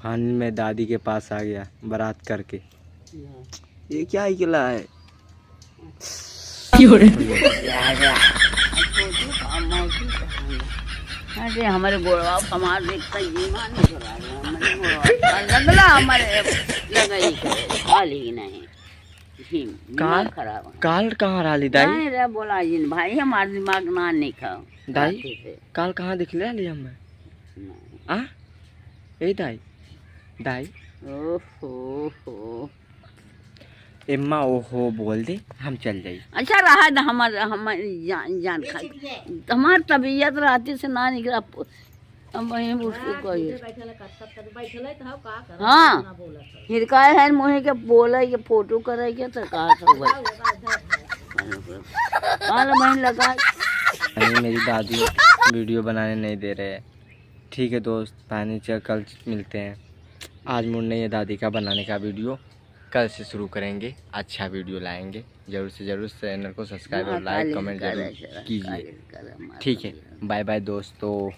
Final में दादी के पास आ गया बारात करके। ये क्या ही किला है? अरे हमारे गोड़वा कमार देखता जी मान हमारे गोड़वा लगला हमारे लगा ही हाल ही नहीं काल खराब काल कहाँ रही दाई? नहीं रे बोला जी भाई हमारे दिमाग ना नहीं खाओ दाई काल कहाँ दिख ले हमें? आ ए दाई दाई ओहो एम्मा ओहो बोल दे हम चल जाई। अच्छा रहा था हमारी जान खा हमारी तबीयत रहती से ना निकला हम वहीं उसको कहिए हाँ हिरकाए है मुहे के बोले के फोटो करे के तो कहा था मैं लगा मेरी दादी वीडियो बनाने नहीं दे रहे हैं। ठीक है दोस्त पानी चल कल मिलते हैं। आज मूड नहीं है दादी का बनाने का वीडियो, कल से शुरू करेंगे। अच्छा वीडियो लाएंगे ज़रूर से ज़रूर। चैनल को सब्सक्राइब और लाइक कमेंट जरूर कीजिए। ठीक है बाय बाय दोस्तों।